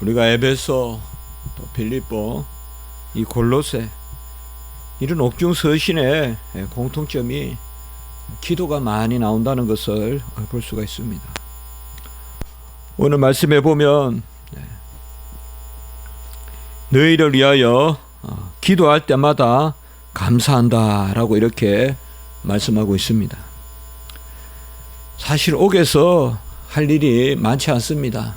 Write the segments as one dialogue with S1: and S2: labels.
S1: 우리가 에베소, 또 빌립보, 이 골로새 이런 옥중 서신의 공통점이 기도가 많이 나온다는 것을 볼 수가 있습니다. 오늘 말씀에 보면 너희를 위하여 기도할 때마다 감사한다라고 이렇게 말씀하고 있습니다. 사실 옥에서 할 일이 많지 않습니다.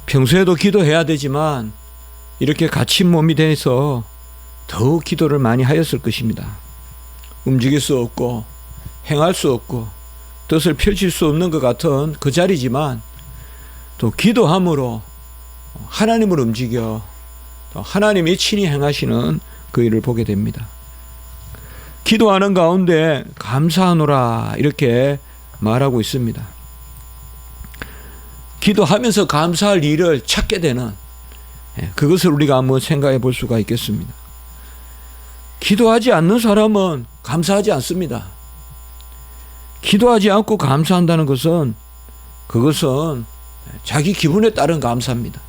S1: 평소에도 기도해야 되지만 이렇게 갇힌 몸이 돼서 더욱 기도를 많이 하였을 것입니다. 움직일 수 없고 행할 수 없고 뜻을 펼칠 수 없는 것 같은 그 자리지만 또 기도함으로 하나님을 움직여 또 하나님이 친히 행하시는 그 일을 보게 됩니다. 기도하는 가운데 감사하노라 이렇게 말하고 있습니다. 기도하면서 감사할 일을 찾게 되는 그것을 우리가 한번 생각해 볼 수가 있겠습니다. 기도하지 않는 사람은 감사하지 않습니다. 기도하지 않고 감사한다는 것은 그것은 자기 기분에 따른 감사입니다.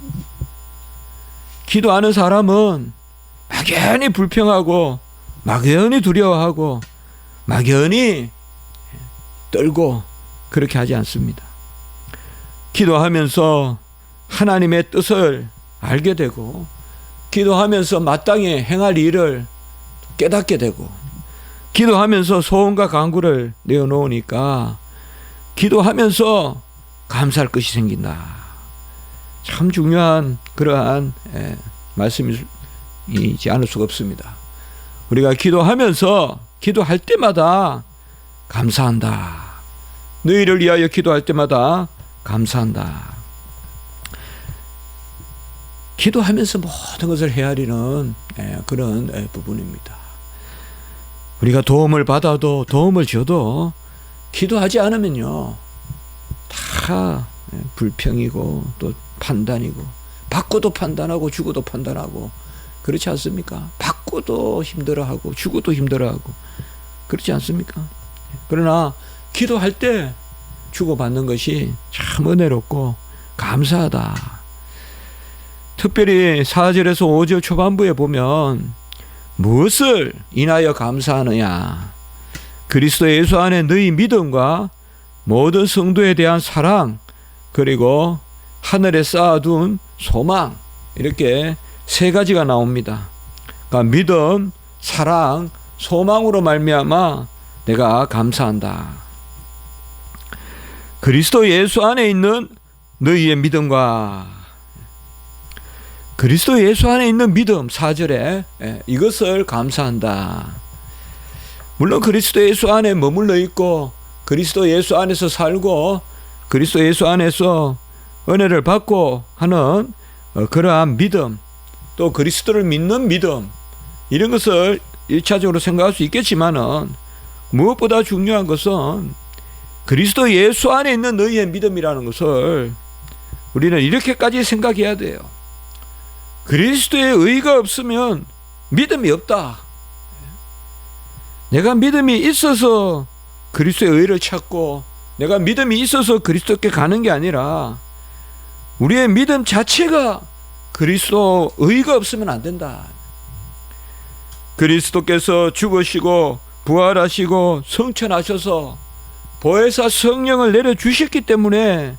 S1: 기도하는 사람은 막연히 불평하고 막연히 두려워하고 막연히 떨고 그렇게 하지 않습니다. 기도하면서 하나님의 뜻을 알게 되고 기도하면서 마땅히 행할 일을 깨닫게 되고 기도하면서 소원과 간구를 내어놓으니까 기도하면서 감사할 것이 생긴다. 참 중요한 그러한 말씀이지 않을 수가 없습니다. 우리가 기도하면서 기도할 때마다 감사한다. 너희를 위하여 기도할 때마다 감사한다. 기도하면서 모든 것을 헤아리는 그런 부분입니다. 우리가 도움을 받아도 도움을 줘도 기도하지 않으면요 다 불평이고 또 판단이고 받고도 판단하고 주고도 판단하고 그렇지 않습니까? 받고도 힘들어하고 주고도 힘들어하고 그렇지 않습니까? 그러나 기도할 때 주고받는 것이 참 은혜롭고 감사하다. 특별히 4절에서 5절 초반부에 보면 무엇을 인하여 감사하느냐? 그리스도 예수 안에 너희 믿음과 모든 성도에 대한 사랑 그리고 하늘에 쌓아둔 소망 이렇게 세 가지가 나옵니다. 그러니까 믿음, 사랑, 소망으로 말미암아 내가 감사한다. 그리스도 예수 안에 있는 너희의 믿음과 그리스도 예수 안에 있는 믿음 4절에 이것을 감사한다. 물론 그리스도 예수 안에 머물러 있고 그리스도 예수 안에서 살고 그리스도 예수 안에서 은혜를 받고 하는 그러한 믿음 또 그리스도를 믿는 믿음 이런 것을 1차적으로 생각할 수 있겠지만은 무엇보다 중요한 것은 그리스도 예수 안에 있는 너희의 믿음이라는 것을 우리는 이렇게까지 생각해야 돼요. 그리스도의 의가 없으면 믿음이 없다. 내가 믿음이 있어서 그리스도의 의를 찾고 내가 믿음이 있어서 그리스도께 가는 게 아니라 우리의 믿음 자체가 그리스도 의가 없으면 안 된다. 그리스도께서 죽으시고 부활하시고 성천하셔서 보혜사 성령을 내려주셨기 때문에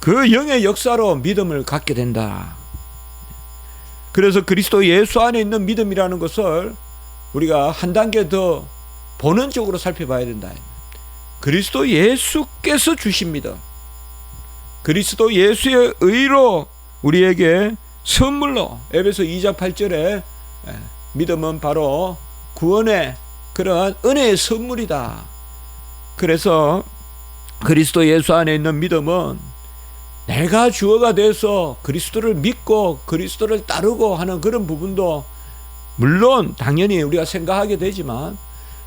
S1: 그 영의 역사로 믿음을 갖게 된다. 그래서 그리스도 예수 안에 있는 믿음이라는 것을 우리가 한 단계 더 본원적으로 살펴봐야 된다. 그리스도 예수께서 주신 믿음, 그리스도 예수의 의로 우리에게 선물로 에베소 2장 8절에 믿음은 바로 구원의 그러한 은혜의 선물이다. 그래서 그리스도 예수 안에 있는 믿음은 내가 주어가 돼서 그리스도를 믿고 그리스도를 따르고 하는 그런 부분도 물론 당연히 우리가 생각하게 되지만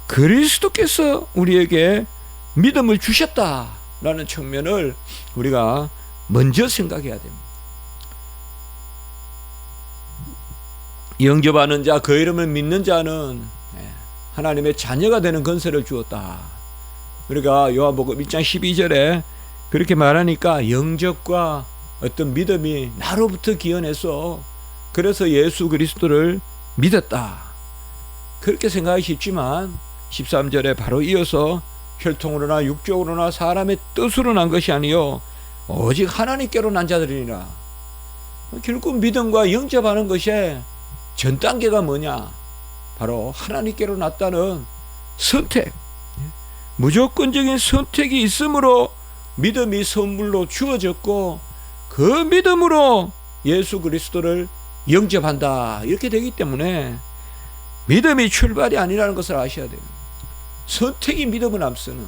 S1: 그리스도께서 우리에게 믿음을 주셨다라는 측면을 우리가 먼저 생각해야 됩니다. 영접하는 자, 그 이름을 믿는 자는 하나님의 자녀가 되는 권세를 주었다. 우리가 요한복음 1장 12절에 그렇게 말하니까 영접과 어떤 믿음이 나로부터 기원해서 그래서 예수 그리스도를 믿었다. 그렇게 생각하기 쉽지만 13절에 바로 이어서 혈통으로나 육적으로나 사람의 뜻으로 난 것이 아니요 오직 하나님께로 난 자들이니라. 결국 믿음과 영접하는 것의 전 단계가 뭐냐? 바로 하나님께로 났다는 선택, 무조건적인 선택이 있으므로 믿음이 선물로 주어졌고 그 믿음으로 예수 그리스도를 영접한다. 이렇게 되기 때문에 믿음이 출발이 아니라는 것을 아셔야 돼요. 선택이 믿음을 앞서는,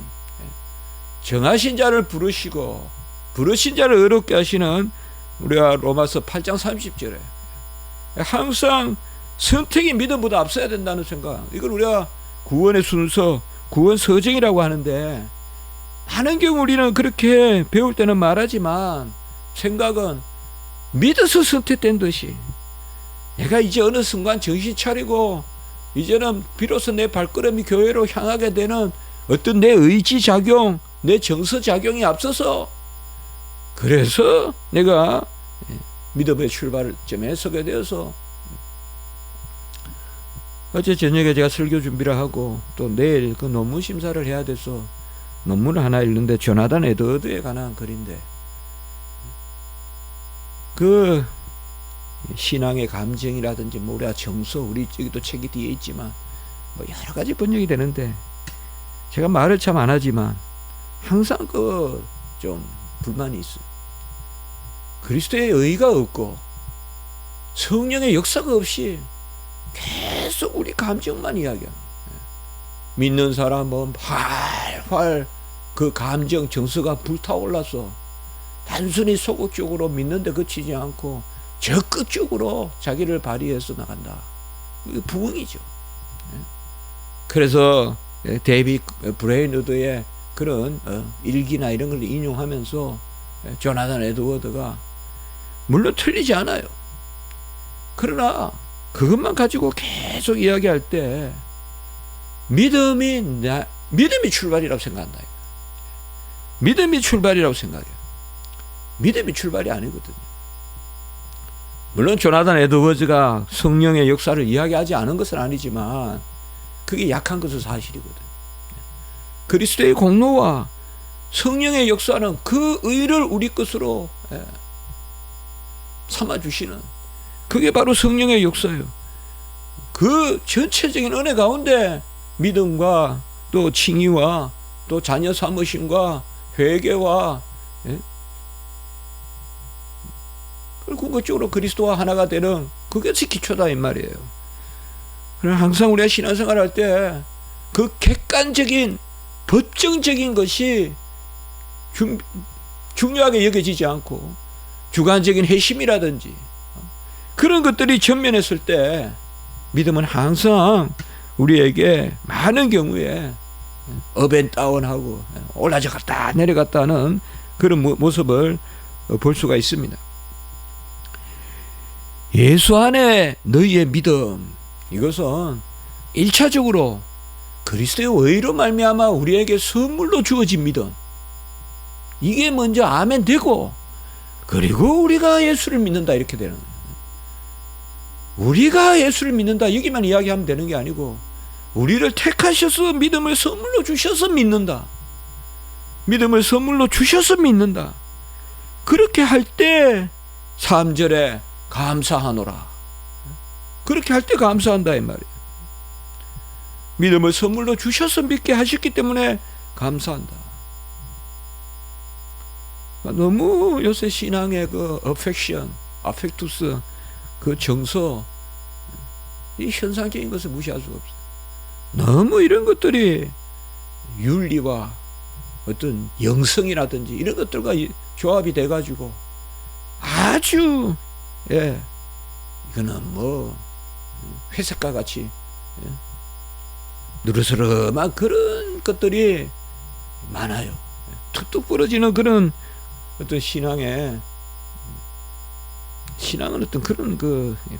S1: 정하신 자를 부르시고 부르신 자를 의롭게 하시는 우리가 로마서 8장 30절에 항상 선택이 믿음보다 앞서야 된다는 생각. 이걸 우리가 구원의 순서, 구원 서정이라고 하는데 많은 경우 우리는 그렇게 배울 때는 말하지만 생각은 믿어서 선택된 듯이 내가 이제 어느 순간 정신 차리고 이제는 비로소 내 발걸음이 교회로 향하게 되는 어떤 내 의지 작용, 내 정서 작용이 앞서서 그래서 내가 믿음의 출발점에 서게 되어서 어제 저녁에 제가 설교 준비를 하고 또 내일 그 논문 심사를 해야 돼서 논문을 하나 읽는데 조나단 에드워드에 관한 글인데 그 신앙의 감정이라든지 우리가 정서, 우리 여기도 책이 뒤에 있지만 뭐 여러 가지 번역이 되는데 제가 말을 참 안 하지만 항상 그 좀 불만이 있어요. 그리스도의 의가 없고 성령의 역사가 없이 계속 우리 감정만 이야기합니다. 믿는 사람은 활활 그 감정, 정서가 불타올라서 단순히 소극적으로 믿는데 그치지 않고 적극적으로 자기를 발휘해서 나간다. 이게 부흥이죠. 그래서 데이빗 브레이너드의 그런 일기나 이런 걸 인용하면서 조나단 에드워드가 물론 틀리지 않아요. 그러나 그것만 가지고 계속 이야기할 때 믿음이 출발이라고 생각한다. 믿음이 출발이라고 생각해요. 믿음이 출발이 아니거든요. 물론 조나단 에드워즈가 성령의 역사를 이야기하지 않은 것은 아니지만 그게 약한 것은 사실이거든요. 그리스도의 공로와 성령의 역사는 그 의를 우리 것으로 삼아주시는 그게 바로 성령의 역사예요. 그 전체적인 은혜 가운데 믿음과 또 칭의와 또 자녀 삼으심과 회개와 궁극적으로 그리스도와 하나가 되는 그것이 기초다 이 말이에요. 그래서 항상 우리가 신앙생활 할 때 그 객관적인 법정적인 것이 중요하게 여겨지지 않고 주관적인 회심이라든지 그런 것들이 전면했을 때 믿음은 항상 우리에게 많은 경우에 업앤다운하고 올라져갔다 내려갔다 하는 그런 모습을 볼 수가 있습니다. 예수 안에 너희의 믿음, 이것은 1차적으로 그리스도의 의로 말미암아 우리에게 선물로 주어진 믿음, 이게 먼저 아멘 되고 그리고 우리가 예수를 믿는다 이렇게 되는 거예요. 우리가 예수를 믿는다 여기만 이야기하면 되는 게 아니고 우리를 택하셔서 믿음을 선물로 주셔서 믿는다. 믿음을 선물로 주셔서 믿는다. 그렇게 할 때 3절에 감사하노라. 그렇게 할 때 감사한다 이 말이에요. 믿음을 선물로 주셔서 믿게 하셨기 때문에 감사한다. 너무 요새 신앙의 그 어펙션, 아펙투스, 그 정서, 이 현상적인 것을 무시할 수가 없어요. 너무 이런 것들이 윤리와 어떤 영성이라든지 이런 것들과 조합이 돼가지고 아주 이거는 뭐 회색과 같이 누르스름한 그런 것들이 많아요. 툭툭 부러지는 그런 어떤 신앙은 어떤 그런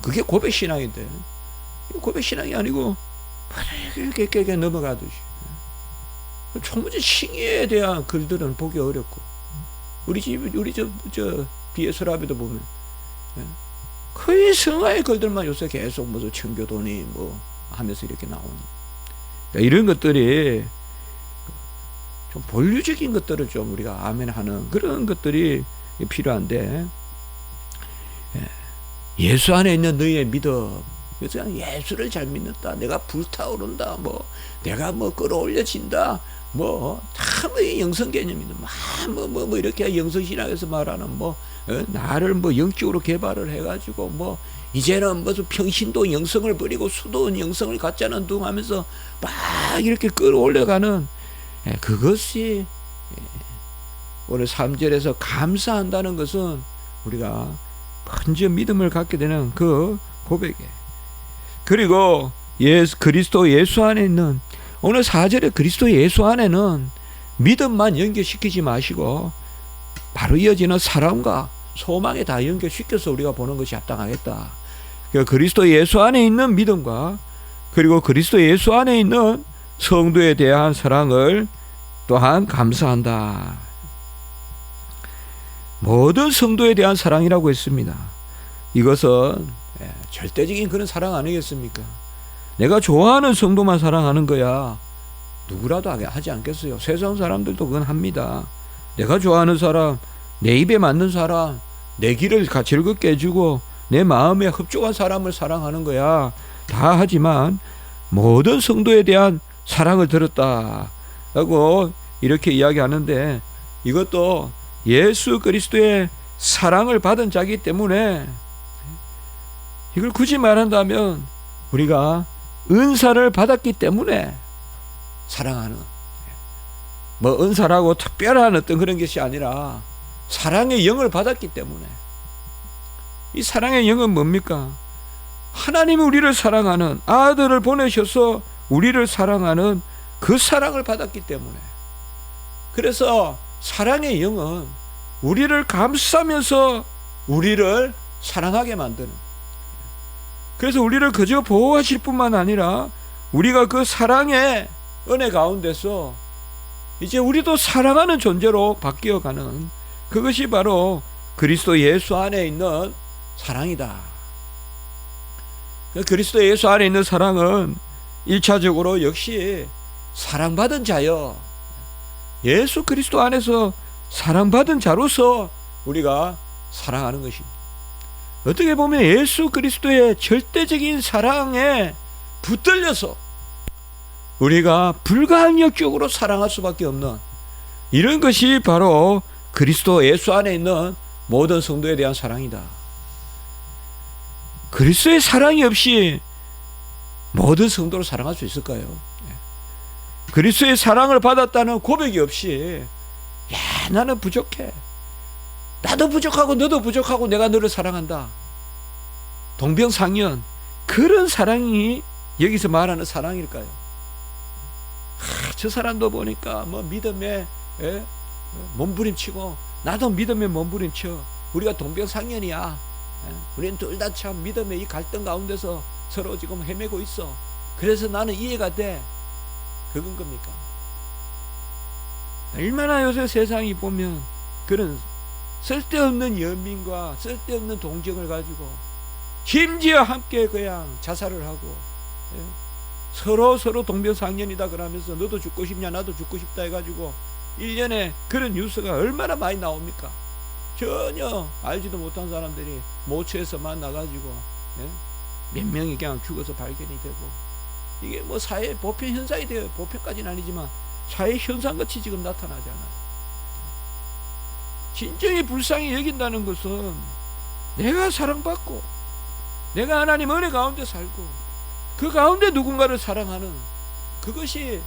S1: 그게 고백 신앙인데 고백 신앙이 아니고 깨게 넘어가듯이. 총무지 칭의에 대한 글들은 보기 어렵고 우리 집 우리 저 뒤에 서랍에도 보면 거의 성화의 글들만 요새 계속 무슨 청교도니 뭐 하면서 이렇게 나오는, 그러니까 이런 것들이 좀 본류적인 것들을 좀 우리가 아멘하는 그런 것들이 필요한데, 예수 안에 있는 너희의 믿음, 그래서 예수를 잘 믿는다, 내가 불타오른다, 뭐 내가 뭐 끌어올려진다, 다 영성 개념이다, 뭐 이렇게 영성신학에서 말하는 나를 영적으로 개발을 해가지고 이제는 무슨 평신도 영성을 버리고 수도원 영성을 갖자는 둥 하면서 막 이렇게 끌어올려가는, 그것이 오늘 3절에서 감사한다는 것은 우리가 먼저 믿음을 갖게 되는 그 고백이에요. 그리고 그리스도 예수 안에 있는, 오늘 4절에 그리스도 예수 안에는 믿음만 연결시키지 마시고 바로 이어지는 사랑과 소망에 다 연결시켜서 우리가 보는 것이 합당하겠다. 그러니까 그리스도 예수 안에 있는 믿음과 그리고 그리스도 예수 안에 있는 성도에 대한 사랑을 또한 감사한다. 모든 성도에 대한 사랑이라고 했습니다. 이것은 절대적인 그런 사랑 아니겠습니까? 내가 좋아하는 성도만 사랑하는 거야 누구라도 하지 않겠어요? 세상 사람들도 그건 합니다. 내가 좋아하는 사람, 내 입에 맞는 사람, 내 길을 즐겁게 해주고 내 마음에 흡족한 사람을 사랑하는 거야 다 하지만, 모든 성도에 대한 사랑을 들었다라고 이렇게 이야기하는데, 이것도 예수 그리스도의 사랑을 받은 자이기 때문에, 이걸 굳이 말한다면 우리가 은사를 받았기 때문에 사랑하는, 은사라고 특별한 어떤 그런 것이 아니라 사랑의 영을 받았기 때문에. 이 사랑의 영은 뭡니까? 하나님이 우리를 사랑하는, 아들을 보내셔서 우리를 사랑하는 그 사랑을 받았기 때문에. 그래서 사랑의 영은 우리를 감싸면서 우리를 사랑하게 만드는, 그래서 우리를 그저 보호하실 뿐만 아니라 우리가 그 사랑의 은혜 가운데서 이제 우리도 사랑하는 존재로 바뀌어가는, 그것이 바로 그리스도 예수 안에 있는 사랑이다. 그리스도 예수 안에 있는 사랑은 1차적으로 역시 사랑받은 자여, 예수 그리스도 안에서 사랑받은 자로서 우리가 사랑하는 것입니다. 어떻게 보면 예수 그리스도의 절대적인 사랑에 붙들려서 우리가 불가항력적으로 사랑할 수밖에 없는, 이런 것이 바로 그리스도 예수 안에 있는 모든 성도에 대한 사랑이다. 그리스도의 사랑이 없이 모든 성도를 사랑할 수 있을까요? 그리스도의 사랑을 받았다는 고백이 없이 나는 부족해, 나도 부족하고 너도 부족하고 내가 너를 사랑한다, 동병상련, 그런 사랑이 여기서 말하는 사랑일까요? 저 사람도 보니까 믿음에 몸부림치고 나도 믿음에 몸부림쳐, 우리가 동병상련이야, 우리는 둘 다 참 믿음의 이 갈등 가운데서 서로 지금 헤매고 있어, 그래서 나는 이해가 돼, 그건 겁니까? 얼마나 요새 세상이 보면 그런 쓸데없는 연민과 쓸데없는 동정을 가지고 심지어 함께 그냥 자살을 하고, 서로 동병상련이다 그러면서 너도 죽고 싶냐 나도 죽고 싶다 해가지고 1년에 그런 뉴스가 얼마나 많이 나옵니까? 전혀 알지도 못한 사람들이 모처에서 만나가지고 몇 명이 그냥 죽어서 발견이 되고, 이게 사회 보편 현상이 돼요. 보편까지는 아니지만 사회 현상같이 지금 나타나잖아요. 진정히 불쌍히 여긴다는 것은 내가 사랑받고 내가 하나님 은혜 가운데 살고 그 가운데 누군가를 사랑하는, 그것이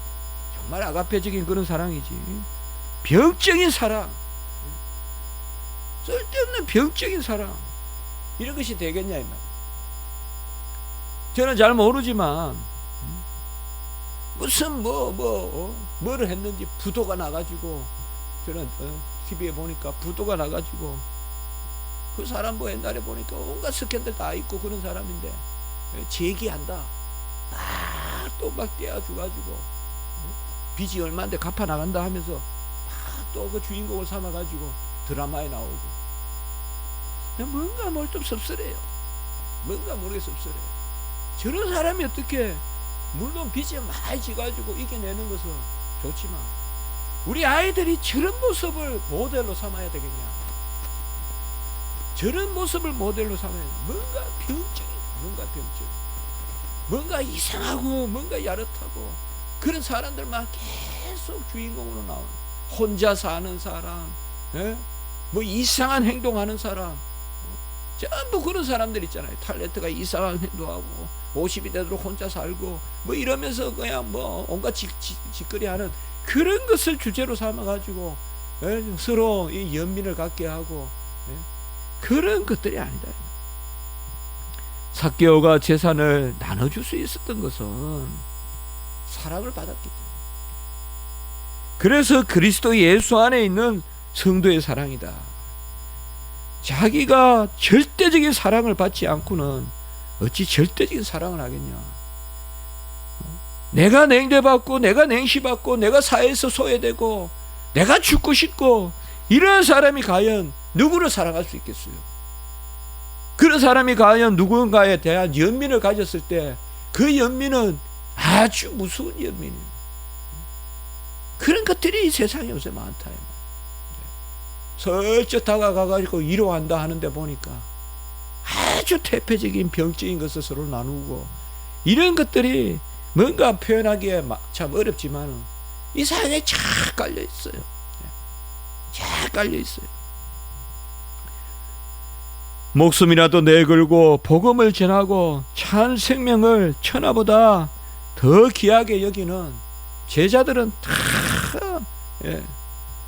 S1: 정말 아가페적인 그런 사랑이지, 병적인 사랑, 쓸데없는 병적인 사랑, 이런 것이 되겠냐 이 말. 저는 잘 모르지만 무슨 뭐를 했는지 부도가 나가지고, 저는 TV에 보니까 부도가 나가지고 그 사람 옛날에 보니까 온갖 스캔들 다 있고 그런 사람인데 제기한다, 막 떼어줘가지고 빚이 얼마인데 갚아 나간다 하면서 또 그 주인공을 삼아가지고 드라마에 나오고. 뭔가 뭘 좀 씁쓸해요. 뭔가 모르게 씁쓸해요. 저런 사람이 어떻게, 물론 빚을 많이 지가지고 이겨내는 것은 좋지만 우리 아이들이 저런 모습을 모델로 삼아야 되겠냐? 저런 모습을 모델로 삼아야 돼. 뭔가 병증, 뭔가 이상하고 뭔가 야릇하고 그런 사람들만 계속 주인공으로 나오는, 혼자 사는 사람, 뭐 이상한 행동하는 사람, 전부 그런 사람들 있잖아요. 탤런트가 이상한 행동하고 50이 되도록 혼자 살고 뭐 이러면서 그냥 뭐 온갖 짓거리하는 그런 것을 주제로 삼아가지고 서로 이 연민을 갖게 하고 그런 것들이 아니다. 삭개오가 재산을 나눠줄 수 있었던 것은 사랑을 받았기 때문에. 그래서 그리스도 예수 안에 있는 성도의 사랑이다. 자기가 절대적인 사랑을 받지 않고는 어찌 절대적인 사랑을 하겠냐. 내가 냉대받고 내가 냉시받고 내가 사회에서 소외되고 내가 죽고 싶고 이런 사람이 과연 누구를 사랑할 수 있겠어요? 그런 사람이 과연 누군가에 대한 연민을 가졌을 때 그 연민은 아주 무서운 연민이에요. 그런 것들이 이 세상에 요새 많다. 슬쩍 다가가가지고 위로한다 하는데 보니까 아주 태폐적인 병적인 것을 서로 나누고 이런 것들이 뭔가 표현하기에 참 어렵지만 이 사회에 쫙 깔려 있어요. 쫙 깔려 있어요. 목숨이라도 내걸고 복음을 전하고 참 생명을 천하보다 더 귀하게 여기는 제자들은 다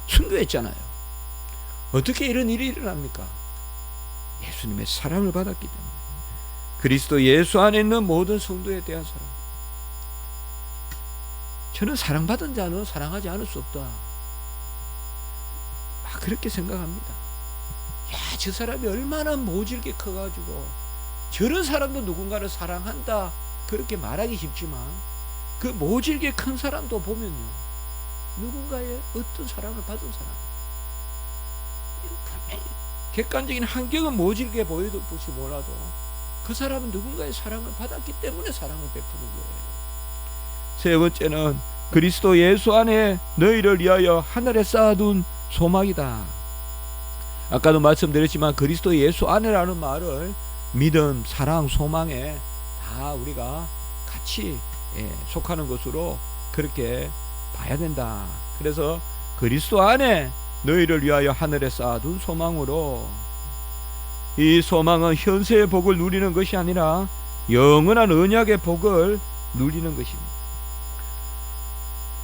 S1: 순교했잖아요. 어떻게 이런 일이 일어납니까? 예수님의 사랑을 받았기 때문에. 그리스도 예수 안에 있는 모든 성도에 대한 사랑. 저는 사랑받은 자는 사랑하지 않을 수 없다. 그렇게 생각합니다. 야, 저 사람이 얼마나 모질게 커가지고 저런 사람도 누군가를 사랑한다 그렇게 말하기 쉽지만 그 모질게 큰 사람도 보면요, 누군가의 어떤 사랑을 받은 사람, 객관적인 환경은 모질게 보여도 보지 몰라도 그 사람은 누군가의 사랑을 받았기 때문에 사랑을 베푸는 거예요. 세 번째는 그리스도 예수 안에 너희를 위하여 하늘에 쌓아둔 소망이다. 아까도 말씀드렸지만 그리스도 예수 안에라는 말을 믿음, 사랑, 소망에 다 우리가 같이 속하는 것으로 그렇게 봐야 된다. 그래서 그리스도 안에 너희를 위하여 하늘에 쌓아둔 소망으로, 이 소망은 현세의 복을 누리는 것이 아니라 영원한 언약의 복을 누리는 것입니다.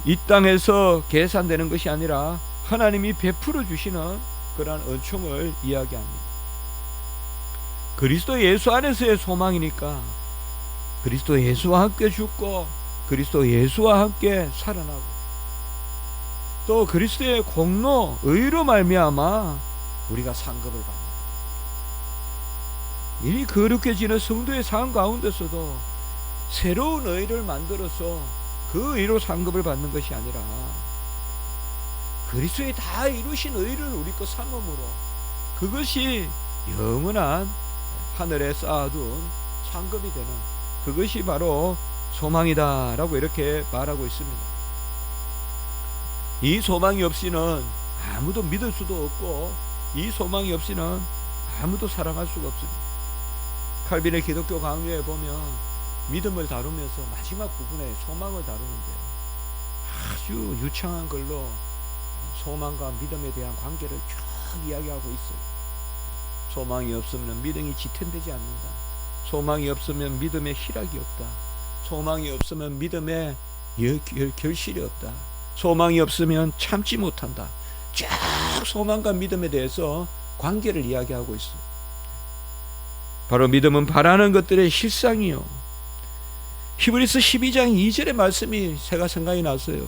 S1: 이 땅에서 계산되는 것이 아니라 하나님이 베풀어 주시는 그러한 은총을 이야기합니다. 그리스도 예수 안에서의 소망이니까 그리스도 예수와 함께 죽고 그리스도 예수와 함께 살아나고 또 그리스도의 공로 의로 말미암아 우리가 상급을 받는다. 이 거룩해지는 성도의 삶 가운데서도 새로운 의를 만들어서 그 의로 상급을 받는 것이 아니라 그리스도의 다 이루신 의를 우리 것 삼음으로 그것이 영원한 하늘에 쌓아둔 상급이 되는, 그것이 바로 소망이다 라고 이렇게 말하고 있습니다. 이 소망이 없이는 아무도 믿을 수도 없고 이 소망이 없이는 아무도 사랑할 수가 없습니다. 칼빈의 기독교 강요에 보면 믿음을 다루면서 마지막 부분에 소망을 다루는데 아주 유창한 글로 소망과 믿음에 대한 관계를 쭉 이야기하고 있어요. 소망이 없으면 믿음이 지탱되지 않는다. 소망이 없으면 믿음의 희락이 없다. 소망이 없으면 믿음의 결실이 없다. 소망이 없으면 참지 못한다. 쫙 소망과 믿음에 대해서 관계를 이야기하고 있어요. 바로 믿음은 바라는 것들의 실상이요. 히브리서 12장 2절의 말씀이 제가 생각이 났어요.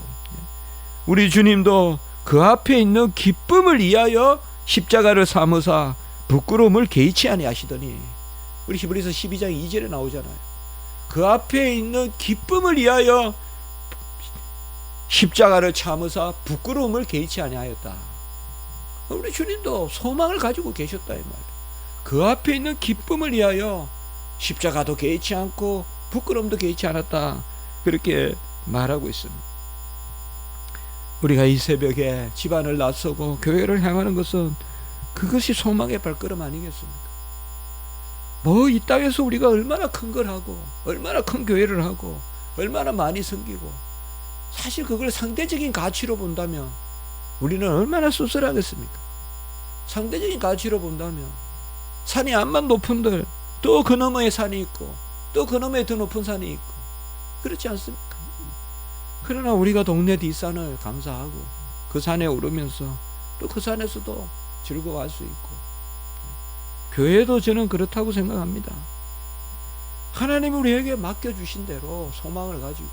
S1: 우리 주님도 그 앞에 있는 기쁨을 위하여 십자가를 삼으사 부끄러움을 개의치 아니하시더니, 우리 히브리서 12장 2절에 나오잖아요. 그 앞에 있는 기쁨을 위하여 십자가를 참으사 부끄러움을 개의치 아니하였다. 우리 주님도 소망을 가지고 계셨다 이 말이에요. 그 앞에 있는 기쁨을 위하여 십자가도 개의치 않고 부끄러움도 개의치 않았다, 그렇게 말하고 있습니다. 우리가 이 새벽에 집안을 나서고 교회를 향하는 것은 그것이 소망의 발걸음 아니겠습니까? 뭐 이 땅에서 우리가 얼마나 큰 걸 하고 얼마나 큰 교회를 하고 얼마나 많이 섬기고, 사실 그걸 상대적인 가치로 본다면 우리는 얼마나 씁쓸하겠습니까? 상대적인 가치로 본다면 산이 암만 높은들 또 그 너머에 산이 있고 또 그 너머에 더 높은 산이 있고, 그렇지 않습니까? 그러나 우리가 동네 뒷산을 감사하고 그 산에 오르면서 또 그 산에서도 즐거워할 수 있고, 교회도 저는 그렇다고 생각합니다. 하나님이 우리에게 맡겨주신 대로 소망을 가지고,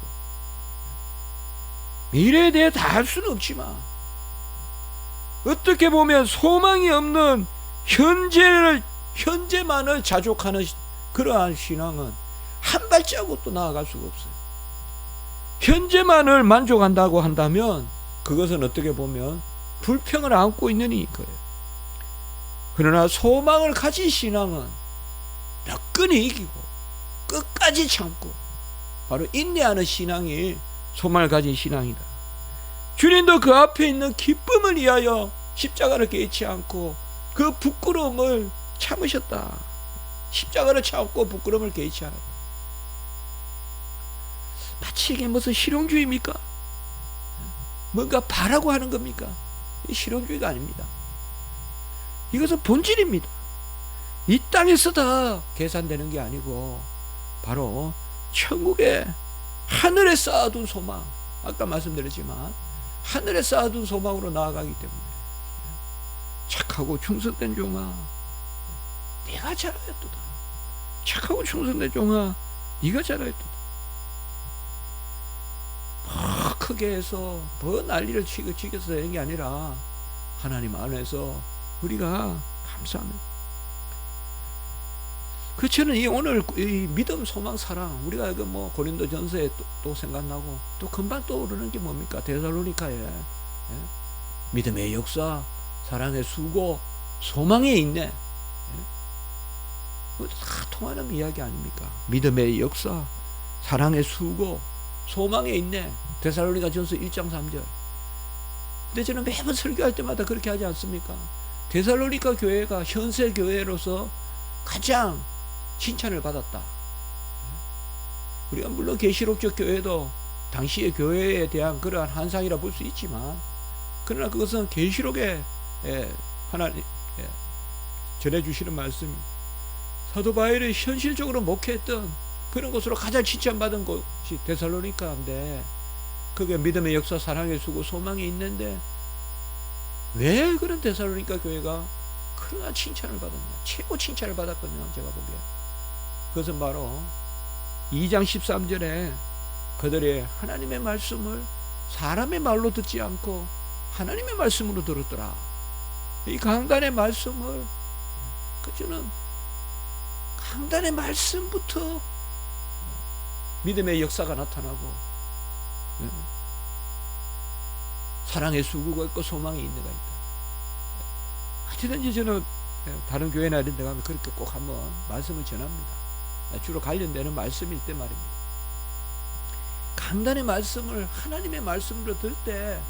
S1: 미래에 대해 다 할 수는 없지만 어떻게 보면 소망이 없는 현재만을 자족하는 그러한 신앙은 한 발자국도 나아갈 수가 없어요. 현재만을 만족한다고 한다면 그것은 어떻게 보면 불평을 안고 있는 거예요. 그러나 소망을 가진 신앙은 끈히 이기고 끝까지 참고, 바로 인내하는 신앙이 소망을 가진 신앙이다. 주님도 그 앞에 있는 기쁨을 위하여 십자가를 개의치 않고 그 부끄러움을 참으셨다. 십자가를 참고 부끄러움을 개의치 않았다. 마치 이게 무슨 실용주의입니까? 뭔가 바라고 하는 겁니까? 이 실용주의가 아닙니다. 이것은 본질입니다. 이 땅에서 다 계산되는 게 아니고 바로 천국에 하늘에 쌓아둔 소망, 아까 말씀드렸지만 하늘에 쌓아둔 소망으로 나아가기 때문에, 착하고 충성된 종아 네가 잘하였도다. 착하고 충성된 종아 네가 잘하였도다. 더 크게 해서 더 난리를 치겨서 되는 게 아니라 하나님 안에서 우리가 감사하면, 그 저는 오늘 이 믿음, 소망, 사랑, 우리가 그 뭐 고린도전서에 또 생각나고 또 금방 떠오르는 게 뭡니까? 데살로니가에 믿음의 역사, 사랑의 수고, 소망의 인내, 다 통하는 이야기 아닙니까? 믿음의 역사, 사랑의 수고, 소망의 인내, 데살로니가전서 1장 3절. 근데 저는 매번 설교할 때마다 그렇게 하지 않습니까? 데살로니가 교회가 현세 교회로서 가장 칭찬을 받았다. 우리가 물론 계시록적 교회도 당시의 교회에 대한 그러한 한상이라 볼 수 있지만, 그러나 그것은 계시록에 하나님 전해주시는 말씀, 사도 바울이 현실적으로 목회했던 그런 곳으로 가장 칭찬받은 곳이 데살로니가인데, 그게 믿음의 역사, 사랑의 수고, 소망이 있는데 왜 그런 데살로니가 교회가 그러한 칭찬을 받았냐, 최고 칭찬을 받았거든요. 제가 보기에 그것은 바로 2장 13절에 그들이 하나님의 말씀을 사람의 말로 듣지 않고 하나님의 말씀으로 들었더라. 이 강단의 말씀을, 그저는 강단의 말씀부터 믿음의 역사가 나타나고 사랑의 수고가 있고 소망의 인내가 있다. 어찌든지 저는 다른 교회나 이런 데 가면 그렇게 꼭 한번 말씀을 전합니다. 주로 관련되는 말씀일 때 말입니다. 강단의 말씀을 하나님의 말씀으로 들 때,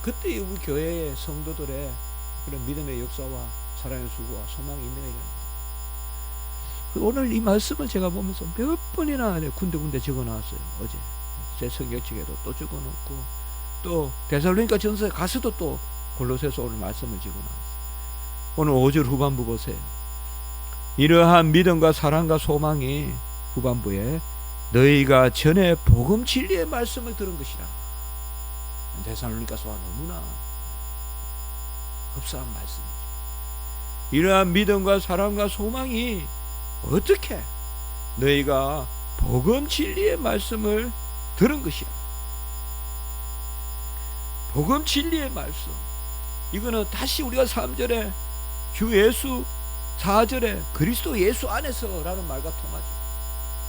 S1: 그때 우리 교회의 성도들의 그런 믿음의 역사와 사랑의 수고와 소망의 인내가 일어납니다. 오늘 이 말씀을 제가 보면서 몇 번이나 군데군데 적어놨어요. 어제 제 성경책에도 또 적어놓고, 또 데살로니가 전서에 가서도 또 골로새서 오늘 말씀을 적어놨어요. 오늘 5절 후반부 보세요. 이러한 믿음과 사랑과 소망이 후반부에 너희가 전에 복음 진리의 말씀을 들은 것이라. 데살로니가서와 너무나 흡사한 말씀이죠. 이러한 믿음과 사랑과 소망이 어떻게 너희가 복음 진리의 말씀을 들은 것이야. 복음 진리의 말씀, 이거는 다시 우리가 3절에 주 예수, 4절에 그리스도 예수 안에서라는 말과 통하죠.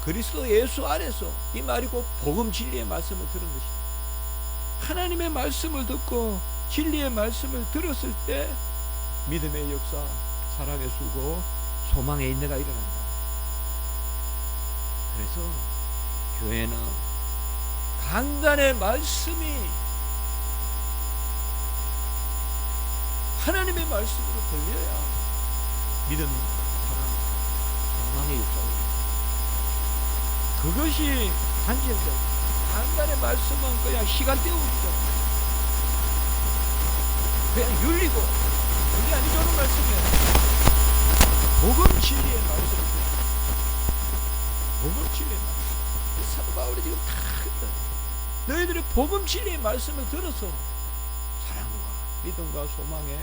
S1: 그리스도 예수 안에서, 이 말이 곧 복음 진리의 말씀을 들은 것이다. 하나님의 말씀을 듣고 진리의 말씀을 들었을 때 믿음의 역사, 사랑의 수고, 소망의 인내가 일어난다. 그래서 교회는 강단의 말씀이 하나님의 말씀으로 들려야 믿음, 사랑, 소망의 역사가 일어난다. 그것이 한지인데 강단의 말씀은 그냥 시간 때우기죠. 그냥 윤리고 그게 아니죠. 오늘 말씀이에요. 복음 진리의 말씀을 복음 진리의 말씀. 사도 바울이 지금 다 했다. 너희들이 복음 진리의 말씀을 들어서 사랑과 믿음과 소망의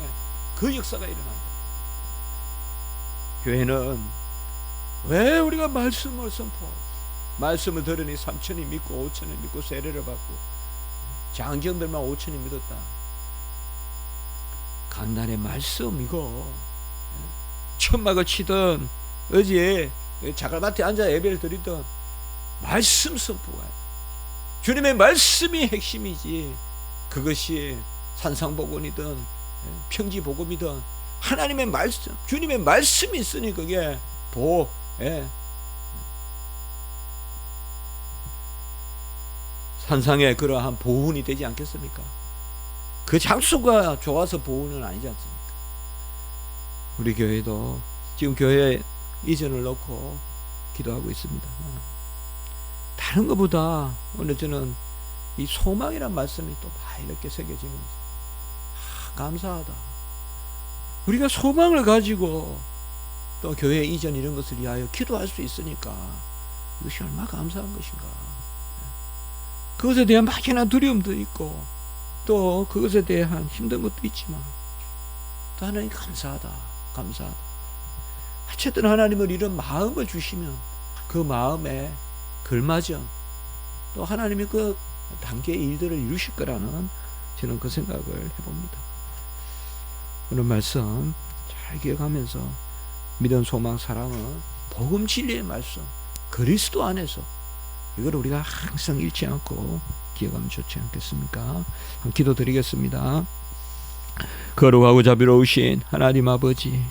S1: 그 역사가 일어난다. 교회는 왜 우리가 말씀을 선포하고 말씀을 들으니 3천이 믿고 5천이 믿고 세례를 받고 장정들만 5천이 믿었다. 강단의 말씀 이거 천막을 치던 어제 자갈밭에 앉아 예배를 드리던 말씀 선포가 주님의 말씀이 핵심이지. 그것이 산상복음이든 평지복음이든 하나님의 말씀, 주님의 말씀이 있으니 그게 산상의 그러한 보훈이 되지 않겠습니까? 그 장소가 좋아서 보훈은 아니지 않습니까? 우리 교회도 지금 교회 이전을 놓고 기도하고 있습니다. 다른 것보다 오늘 저는 이 소망이란 말씀이 또 막 이렇게 새겨지면서 감사하다. 우리가 소망을 가지고 또 교회 이전 이런 것을 위하여 기도할 수 있으니까 이것이 얼마나 감사한 것인가. 그것에 대한 막연한 두려움도 있고 또 그것에 대한 힘든 것도 있지만 또 하나님 감사하다. 감사하다. 어쨌든 하나님은 이런 마음을 주시면 그 마음에 걸맞은 또 하나님이 그 단계의 일들을 이루실 거라는 저는 그 생각을 해봅니다. 오늘 말씀 잘 기억하면서 믿음, 소망, 사랑은 복음 진리의 말씀 그리스도 안에서 이걸 우리가 항상 잃지 않고 기억하면 좋지 않겠습니까? 한번 기도드리겠습니다. 거룩하고 자비로우신 하나님 아버지,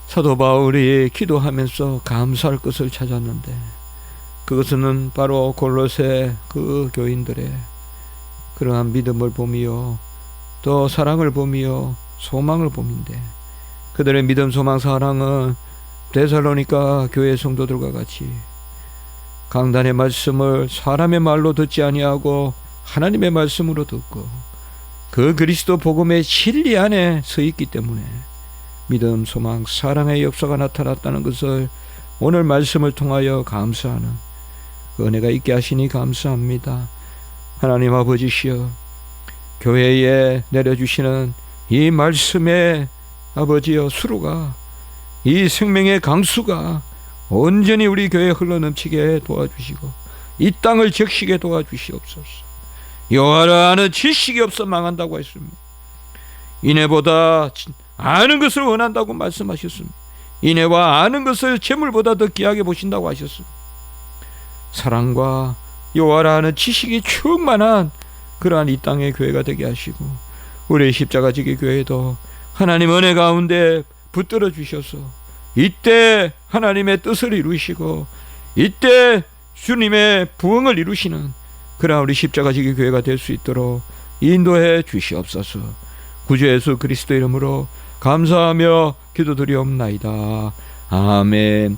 S1: 사도 바울이 기도하면서 감사할 것을 찾았는데 그것은 바로 골로새 그 교인들의 그러한 믿음을 보며 또 사랑을 보며 소망을 보민데 그들의 믿음, 소망, 사랑은 데살로니가 교회 성도들과 같이 강단의 말씀을 사람의 말로 듣지 아니하고 하나님의 말씀으로 듣고 그 그리스도 복음의 진리 안에 서 있기 때문에 믿음, 소망, 사랑의 역사가 나타났다는 것을 오늘 말씀을 통하여 감사하는 그 은혜가 있게 하시니 감사합니다. 하나님 아버지시여, 교회에 내려주시는 이 말씀의 아버지여 수로가, 이 생명의 강수가 온전히 우리 교회에 흘러넘치게 도와주시고 이 땅을 적시게 도와주시옵소서. 여호와를 아는 지식이 없어 망한다고 했습니다. 인애보다 아는 것을 원한다고 말씀하셨습니다. 인애와 아는 것을 재물보다 더 귀하게 보신다고 하셨습니다. 사랑과 여호와를 아는 지식이 충만한 그러한 이 땅의 교회가 되게 하시고 우리의 십자가지기 교회도 하나님 은혜 가운데 붙들어 주셔서 이때 하나님의 뜻을 이루시고 이때 주님의 부흥을 이루시는 그러한 우리 십자가지기 교회가 될 수 있도록 인도해 주시옵소서. 구주 예수 그리스도 이름으로 감사하며 기도드리옵나이다. 아멘.